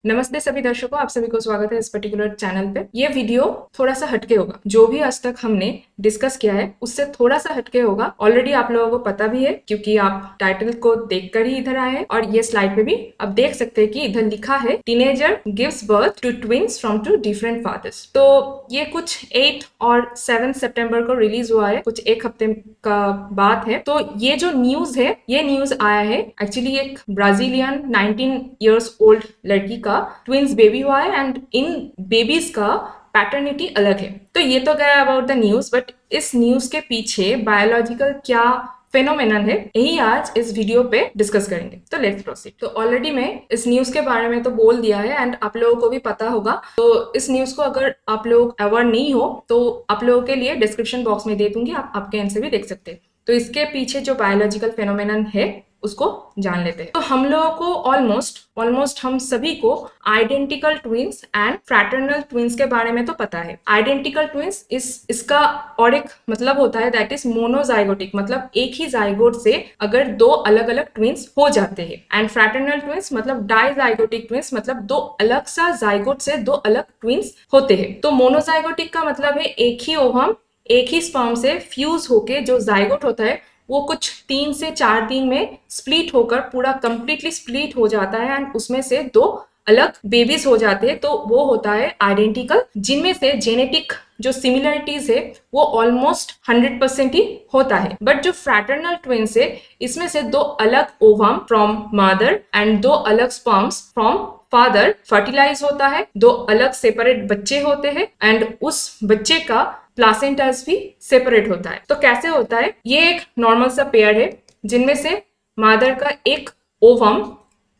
नमस्ते सभी दर्शकों, आप सभी को स्वागत है इस पर्टिकुलर चैनल पे। ये वीडियो थोड़ा सा हटके होगा। जो भी आज तक हमने डिस्कस किया है उससे थोड़ा सा हटके होगा। ऑलरेडी आप लोगों को पता भी है क्योंकि आप टाइटल को देखकर ही इधर आए हैं और ये स्लाइड पे भी आप देख सकते हैं कि इधर लिखा है teenager gives birth to twins from two different fathers. तो ये कुछ 8 और 7 सितंबर को रिलीज हुआ है, कुछ एक हफ्ते का बात है। तो ये जो न्यूज है, ये न्यूज आया है एक्चुअली एक ब्राजीलियन 19 इयर्स ओल्ड लड़की का ट्विंस बेबी हुआ है एंड इन बेबीज का पैटर्निटी अलग है। तो ये तो गया अबाउट द न्यूज, बट इस न्यूज के पीछे बायोलॉजिकल क्या फेनोमेनन है, यही आज इस वीडियो पे डिस्कस करेंगे। तो लेट्स प्रोसीड। तो ऑलरेडी मैं इस न्यूज के बारे में तो बोल दिया है एंड आप लोगों को भी पता होगा। तो इस न्यूज को अगर आप लोग अवेयर नहीं हो तो आप लोगों के लिए डिस्क्रिप्शन बॉक्स में दे दूंगी, आप आपके एंड से भी देख सकते हैं। तो इसके पीछे जो बायोलॉजिकल फेनोमेनन है उसको जान लेते हैं। तो हम लोगों को ऑलमोस्ट हम सभी को identical twins and fraternal twins के बारे में तो पता है। आइडेंटिकल ट्विंस इसका और एक मतलब होता है दैट इज मोनोजाइगोटिक, मतलब एक ही जाइगोट से अगर दो अलग अलग ट्विंस हो जाते हैं। एंड फ्रैटर्नल ट्विंस मतलब डाइजाइगोटिक ट्विंस, मतलब दो अलग सा जाइगोट से दो अलग ट्विंस होते हैं। तो मोनोजाइगोटिक का मतलब है एक ही ओवम एक ही स्पर्म से फ्यूज होके जो जाइगोट होता है वो कुछ 3 से 4 दिन में स्प्लिट होकर पूरा कंप्लीटली स्प्लिट हो जाता है एंड उसमें से दो अलग बेबीज हो जाते हैं। तो वो होता है आइडेंटिकल, जिनमें से जेनेटिक जो सिमिलरिटीज है वो ऑलमोस्ट 100% ही होता है। बट जो फ्रैटर्नल ट्विंस है इसमें से दो अलग ओवम फ्रॉम मदर एंड दो अलग स्पर्म्स फ्रॉम फादर फर्टिलाइज होता है, दो अलग सेपरेट बच्चे होते हैं एंड उस बच्चे का प्लासेंटास भी सेपरेट होता है। तो कैसे होता है? ये एक नॉर्मल सा पेयर है जिनमें से मदर का एक ओवम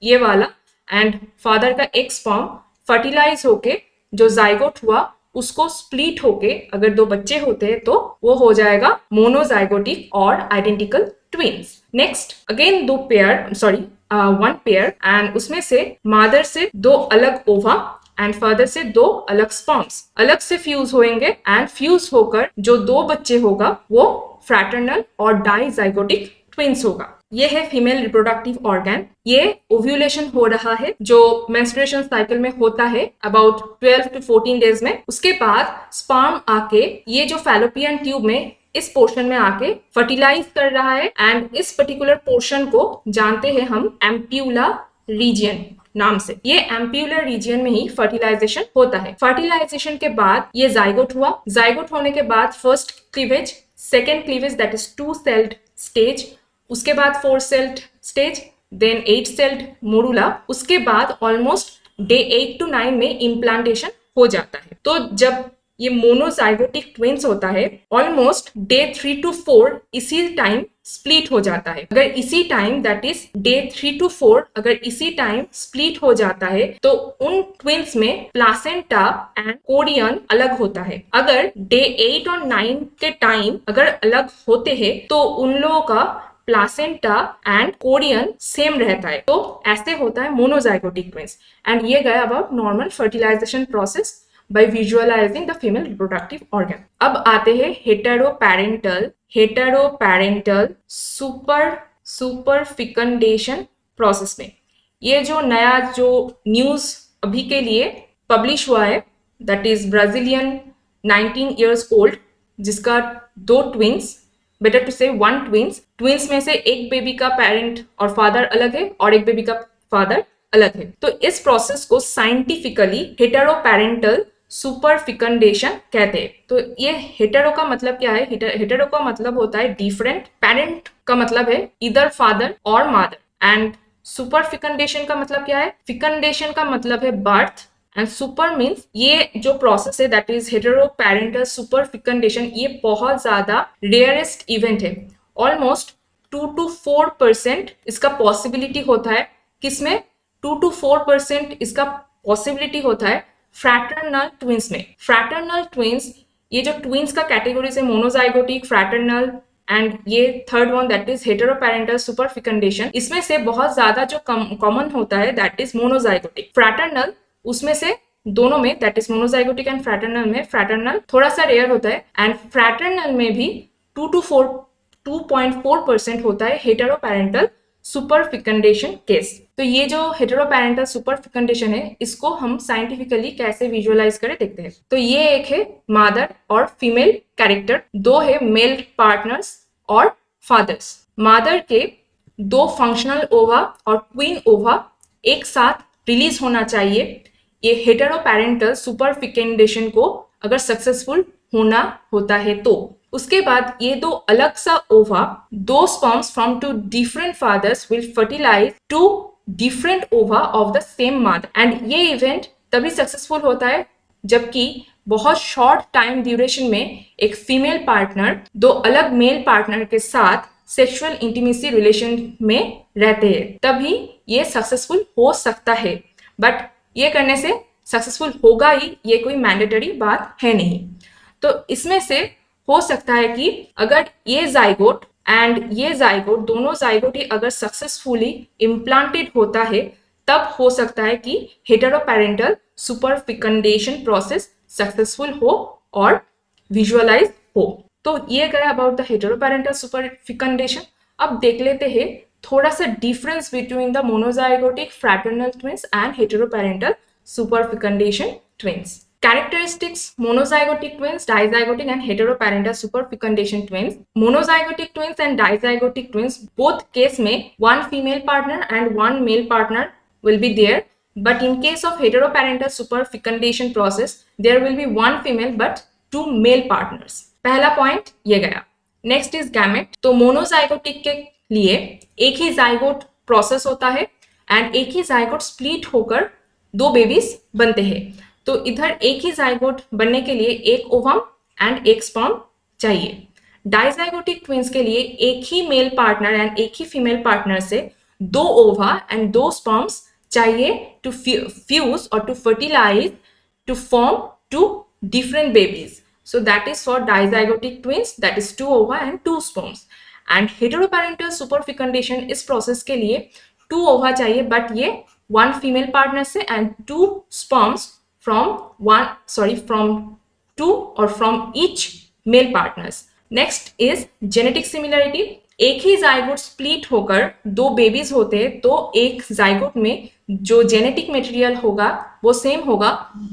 ये वाला एंड फादर का एक स्पर्म फर्टिलाइज होके जो जाइगोट हुआ उसको स्प्लिट होके अगर दो बच्चे होते हैं तो वो हो जाएगा मोनोजाइगोटिक और identical twins. Next again one pair and उसमें से मदर से दो अलग ओवा एंड फादर से दो अलग स्पर्म्स अलग से फ्यूज होंगे एंड फ्यूज होकर जो दो बच्चे होगा वो फ्रैटर्नल और डाइजाइगोटिक ट्विंस होगा। ये है फीमेल रिप्रोडक्टिव ऑर्गन। ये ओव्यूलेशन हो रहा है जो मेंस्ट्रुएशन साइकिल में होता है अबाउट 12 to 14 डेज में। उसके बाद स्पर्म आके ये जो फैलोपियन ट्यूब में इस पोर्शन में आके फर्टिलाइज कर रहा है एंड इस पर्टिकुलर पोर्शन को जानते हैं हम एम्प्यूला रीजियन नाम से। ये एम्प्यूलर रीजियन में ही फर्टिलाइजेशन होता है। फर्टिलाइजेशन के बाद ये जाइगोट हुआ। जाइगोट होने के बाद first cleavage, second cleavage that is 2 sailed stage, उसके बाद 4 सेल्ड स्टेज, देन 8 सेल्ड मोडुला। उसके बाद ऑलमोस्ट डे 8 to 9 में इम्प्लांटेशन हो जाता है। तो जब ये मोनोजाइगोटिक ट्विंस होता है ऑलमोस्ट डे 3 to 4 इसी टाइम स्प्लिट हो जाता है। अगर इसी time that is day 3 to 4 अगर इसी टाइम स्प्लिट हो जाता है तो उन ट्विंस में प्लासेंटा एंड कोरियन अलग होता है। अगर डे 8 और 9 के टाइम अगर अलग होते हैं तो उन लोगों का प्लासेंटा एंड कोरियन सेम रहता है। तो ऐसे होता है मोनोजाइगोटिक ट्विंस। एंड ये गया about normal fertilization process by visualizing the female reproductive organ. अब आते हैं हेटेरोपैरेंटल सुपर फिकंडेशन प्रोसेस में। ये जो नया जो न्यूज अभी के लिए पब्लिश हुआ है that is Brazilian 19 years old जिसका दो ट्विंस, बेटर टू से वन ट्विंस में से एक बेबी का पेरेंट और फादर अलग है और एक बेबी का फादर अलग है। तो इस प्रोसेस को साइंटिफिकली हेटेरोपैरेंटल सुपर फिकंडेशन कहते हैं। तो ये हेटेरो का मतलब क्या है? हेटेरो का मतलब होता है डिफरेंट, पेरेंट का मतलब है इधर फादर और मदर, एंड सुपर फिकंडेशन का मतलब क्या है? फिकंडेशन का मतलब है बर्थ एंड सुपर मीन्स ये जो प्रोसेस है दैट इज हेटेरोपैरेंटल सुपर फिकंडेशन, ये बहुत ज्यादा रेयरेस्ट इवेंट है। ऑलमोस्ट 2 to 4% इसका पॉसिबिलिटी होता है। किसमें? 2 to 4% इसका पॉसिबिलिटी होता है फ्रैटर्नल ट्विंस में। फ्रैटर्नल ट्विंस, ये जो ट्विंस का कैटेगरीज है मोनोजाइगोटिक, फ्रैटर्नल एंड ये third one that is heteroparental super fecundation, इसमें से बहुत ज्यादा जो कॉमन होता है दैट इज मोनोजाइगोटिक। फ्रैटर्नल उसमें से दोनों में that is monozygotic and fraternal में फ्रैटर्नल थोड़ा सा रेयर होता है एंड फ्रैटर्नल में भी 2.4% होता है हेटेरोपैरेंटल सुपर फिकंडेशन केस। तो ये जो हेटेरोपेरेंटल सुपर फेकंडेशन है, इसको हम साइंटिफिकली कैसे विजुअलाइज करें देखते हैं। तो ये एक है मदर और फीमेल कैरेक्टर, दो है मेल पार्टनर्स और फादर्स। मदर के दो फंक्शनल ओवा और क्वीन ओवा एक साथ रिलीज होना चाहिए ये हेटेरोपेरेंटल सुपर फेकंडेशन को अगर सक्सेसफुल होना होता है तो। उसके बाद ये दो अलग सा ओवा, दो sperms from two different fathers will fertilise two different ova of the same mother. And ये इवेंट तभी सक्सेसफुल होता है जबकि बहुत शॉर्ट टाइम ड्यूरेशन में एक फीमेल पार्टनर दो अलग मेल पार्टनर के साथ सेक्सुअल इंटीमेसी रिलेशन में रहते हैं, तभी ये सक्सेसफुल हो सकता है। बट ये करने से सक्सेसफुल होगा ही, ये कोई मैंडेटरी बात है नहीं। तो इसमें से हो सकता है कि अगर ये जाइगोट एंड ये जाइगोट, दोनों जाइगोट ही अगर सक्सेसफुली इम्प्लांटेड होता है, तब हो सकता है कि heteroparental super fecundation process successful हो और विजुअलाइज हो। तो ये गया about the heteroparental super fecundation. अब देख लेते हैं थोड़ा सा difference between the monozygotic fraternal twins and heteroparental super fecundation twins. Characteristics: monozygotic twins, dizygotic and heteroparental superfecundation twins. Monozygotic twins and dizygotic twins, both case में one female partner and one male partner will be there. But in case of heteroparental superfecundation process, there will be one female but two male partners. पहला point ये गया। Next is gamete. तो monozygotic के लिए एक ही zygote process होता है and एक ही जाइगोट स्प्लिट होकर दो बेबीज बनते हैं। तो इधर एक ही जाइगोट बनने के लिए एक ओवम एंड एक स्पर्म चाहिए। डाइजाइगोटिक ट्विंस के लिए एक ही मेल पार्टनर एंड एक ही फीमेल पार्टनर से दो ओवा एंड दो स्पर्म्स चाहिए टू फ्यूज और to fertilize to form two different babies. So that is for dizygotic twins, that is two ova and two sperms. And heteroparental superfecundation इस process के लिए two ova चाहिए, but ये one female partner से and two sperms from two or from each male partners. Next is genetic similarity. एक ही zygote split होकर दो babies होते हैं तो एक जाइगोट में जो जेनेटिक मटेरियल होगा वो सेम होगा।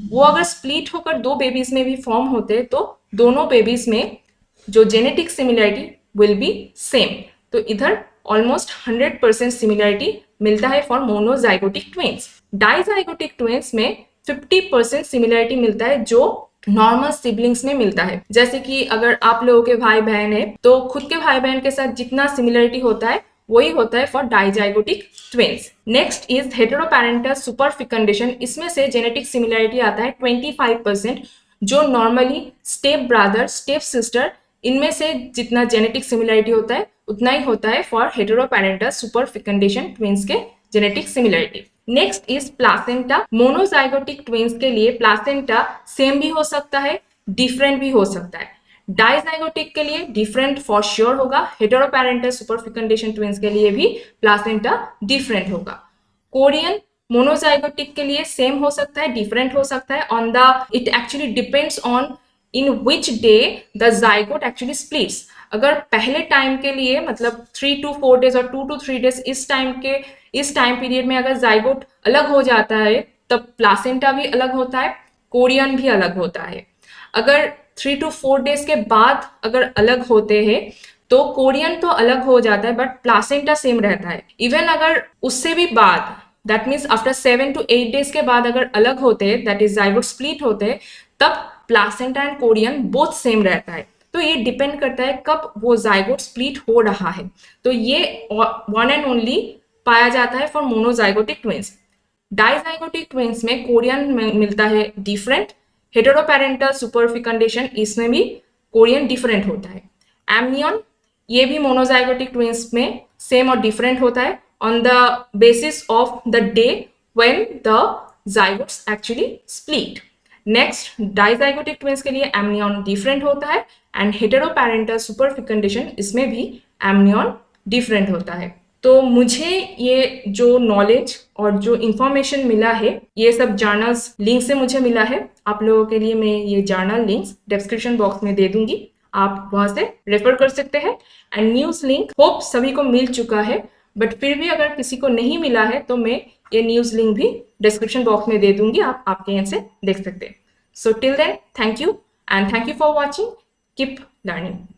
वो अगर स्प्लिट होकर दो बेबीज में भी फॉर्म होते तो दोनों बेबीज में जो genetic similarity will be same. तो इधर ऑलमोस्ट 100% सिमिलरिटी मिलता है for monozygotic twins. Dizygotic twins में 50% सिमिलरिटी मिलता है जो नॉर्मल सिबलिंग्स में मिलता है। जैसे कि अगर आप लोगों के भाई बहन है तो खुद के भाई बहन के साथ जितना सिमिलरिटी होता है वही होता है for dizygotic twins. Next is heteroparental super fecundation. इसमें से जेनेटिक सिमिलरिटी आता है 25%, जो normally step brother step sister इनमें से जितना जेनेटिक सिमिलरिटी होता है उतना ही होता है फॉर हेटेरोपेरेंटल सुपर फेकंडेशन ट्विंस के genetic similarity. Next is placenta. Monozygotic twins के लिए प्लासेंटा सेम भी हो सकता है, डिफरेंट भी हो सकता है। डाइजाइगोटिक के लिए डिफरेंट फॉर श्योर होगा। हेटेरोपेरेंटल सुपर फेकंडेशन ट्विंस के लिए भी प्लासेंटा डिफरेंट होगा। कोरियन मोनोजाइगोटिक के लिए सेम हो सकता है, डिफरेंट हो सकता है। On the it actually depends on in which day the zygote actually splits. अगर पहले टाइम के लिए मतलब 3 to 4 days और 2 to 3 days इस टाइम पीरियड में अगर जाइगोट अलग हो जाता है तब प्लासेंटा भी अलग होता है, कोरियन भी अलग होता है। अगर 3 to 4 days के बाद अगर अलग होते हैं तो कोरियन तो अलग हो जाता है बट प्लासेंटा सेम रहता है। इवन अगर उससे भी बाद that means after 7 to 8 days के बाद अगर अलग होते हैं दैट इज जाइगोट स्प्लिट होते हैं तब placenta and Korean both same रहता है। तो ये डिपेंड करता है कब वो जाइगोट स्प्लिट हो रहा है। तो ये वन एंड ओनली पाया जाता है for monozygotic twins. Dizygotic twins में कोरियन मिलता है डिफरेंट। हेटेरोपेरेंटल सुपर फेकंडेशन इसमें भी कोरियन डिफरेंट होता है। एमनियन ये भी मोनोजाइगोटिक ट्विंस में सेम और डिफरेंट होता है on the basis of the day when the zygotes actually split. Next dizygotic twins के लिए एमनियन डिफरेंट होता है एंड हेटेरोपेरेंटल सुपर फेकंडेशन इसमें भी एमनियन डिफरेंट होता है। तो मुझे ये जो नॉलेज और जो इंफॉर्मेशन मिला है ये सब जर्नल्स लिंक से मुझे मिला है। आप लोगों के लिए मैं ये जर्नल लिंक्स डिस्क्रिप्शन बॉक्स में दे दूंगी, आप वहां से रेफर कर सकते हैं। एंड न्यूज लिंक होप सभी को मिल चुका है। बट फिर भी अगर किसी को नहीं मिला है तो मैं ये न्यूज़ लिंक भी डिस्क्रिप्शन बॉक्स में दे दूंगी, आप आपके यहाँ से देख सकते हैं। So till then, thank you and thank you for watching, keep learning.